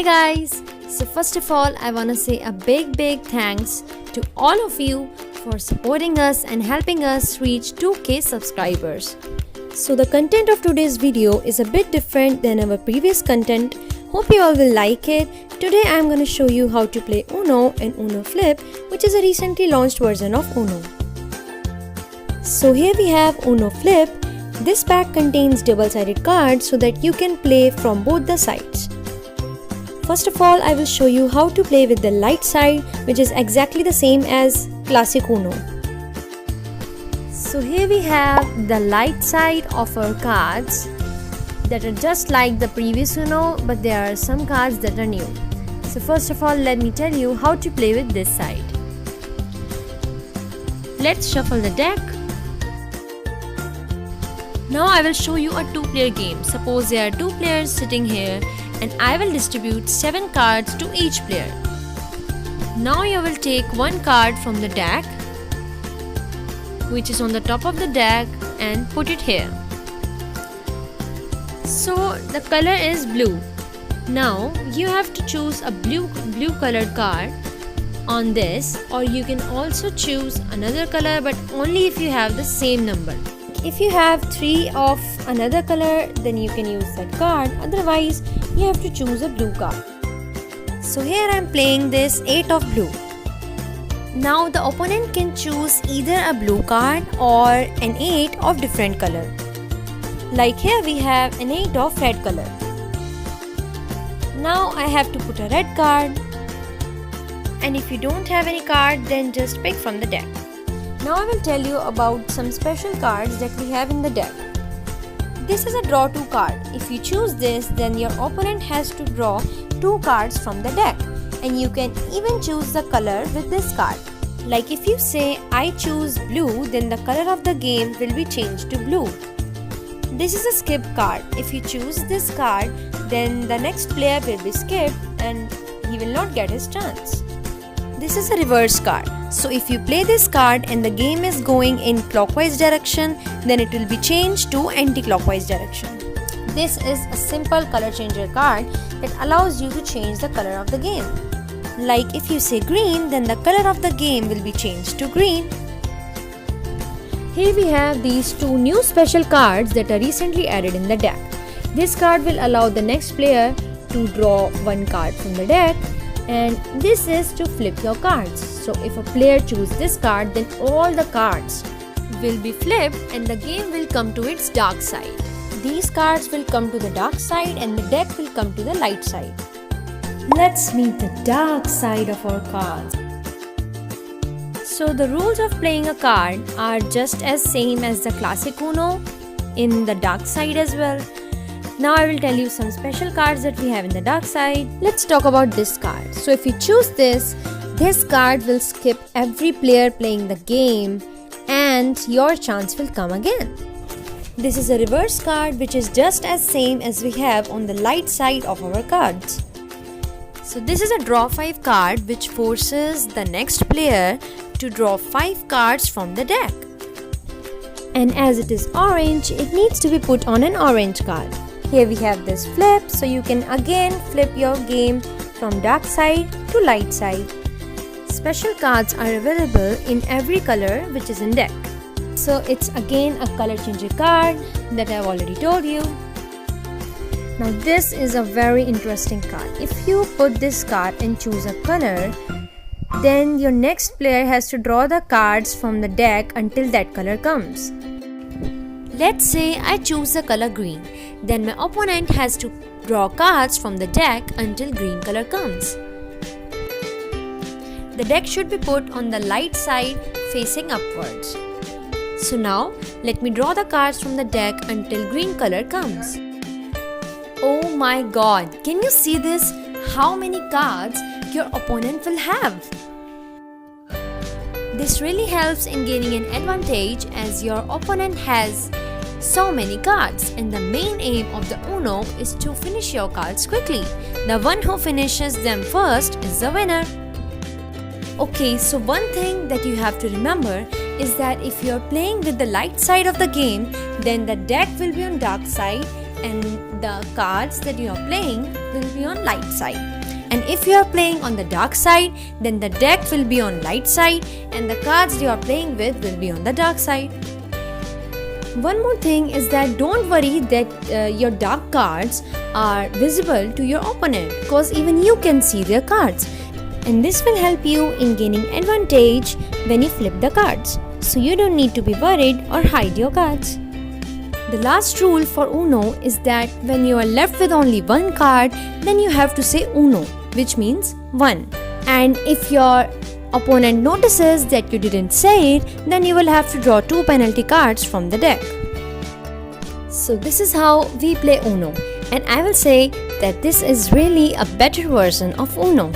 Hey guys! So first of all, I want to say a big thanks to all of you for supporting us and helping us reach 2K subscribers. So the content of today's video is a bit different than our previous content. Hope you all will like it. Today I am going to show you how to play Uno and Uno Flip, which is a recently launched version of Uno. So here we have Uno Flip. This pack contains double-sided cards so that you can play from both the sides. First of all, I will show you how to play with the light side, which is exactly the same as classic Uno. So here we have the light side of our cards that are just like the previous Uno, but there are some cards that are new. So first of all, let me tell you how to play with this side. Let's shuffle the deck. Now I will show you a 2-player game. Suppose there are 2 players sitting here and I will distribute 7 cards to each player. Now you will take 1 card from the deck, which is on the top of the deck, and put it here. So the color is blue. Now you have to choose a blue colored card on this, or you can also choose another color, but only if you have the same number. If you have 3 of another color, then you can use that card. Otherwise, you have to choose a blue card. So here I am playing this 8 of blue. Now the opponent can choose either a blue card or an 8 of different color. Like here we have an 8 of red color. Now I have to put a red card. And if you don't have any card, then just pick from the deck. Now I will tell you about some special cards that we have in the deck. This is a draw 2 card. If you choose this, then your opponent has to draw 2 cards from the deck. And you can even choose the color with this card. Like if you say, I choose blue, then the color of the game will be changed to blue. This is a skip card. If you choose this card, then the next player will be skipped and he will not get his chance. This is a reverse card. So if you play this card and the game is going in clockwise direction, then it will be changed to anti-clockwise direction. This is a simple color changer card that allows you to change the color of the game. Like if you say green, then the color of the game will be changed to green. Here we have these 2 new special cards that are recently added in the deck. This card will allow the next player to draw 1 card from the deck, and this is to flip your cards. So if a player chooses this card, then all the cards will be flipped and the game will come to its dark side. These cards will come to the dark side and the deck will come to the light side. Let's meet the dark side of our cards. So the rules of playing a card are just as same as the classic Uno in the dark side as well. Now I will tell you some special cards that we have in the dark side. Let's talk about this card. So if you choose this card will skip every player playing the game and your chance will come again. This is a reverse card which is just as same as we have on the light side of our cards. So this is a draw 5 card which forces the next player to draw 5 cards from the deck. And as it is orange, it needs to be put on an orange card. Here we have this flip, so you can again flip your game from dark side to light side. Special cards are available in every color which is in deck. So it's again a color changer card that I've already told you. Now this is a very interesting card. If you put this card and choose a color, then your next player has to draw the cards from the deck until that color comes. Let's say I choose the color green. Then my opponent has to draw cards from the deck until green color comes. The deck should be put on the light side facing upwards. So now let me draw the cards from the deck until green color comes. Oh my god, can you see this? How many cards your opponent will have? This really helps in gaining an advantage as your opponent has so many cards, and the main aim of the Uno is to finish your cards quickly. The one who finishes them first is the winner. Okay, so one thing that you have to remember is that if you're playing with the light side of the game, then the deck will be on dark side and the cards that you are playing will be on light side. And if you are playing on the dark side, then the deck will be on light side and the cards you are playing with will be on the dark side. One more thing is that don't worry that your dark cards are visible to your opponent, because even you can see their cards. And this will help you in gaining advantage when you flip the cards. So you don't need to be worried or hide your cards. The last rule for Uno is that when you are left with only one card, then you have to say Uno, which means 1. And if your opponent notices that you didn't say it, then you will have to draw 2 penalty cards from the deck. So this is how we play Uno, and I will say that this is really a better version of Uno.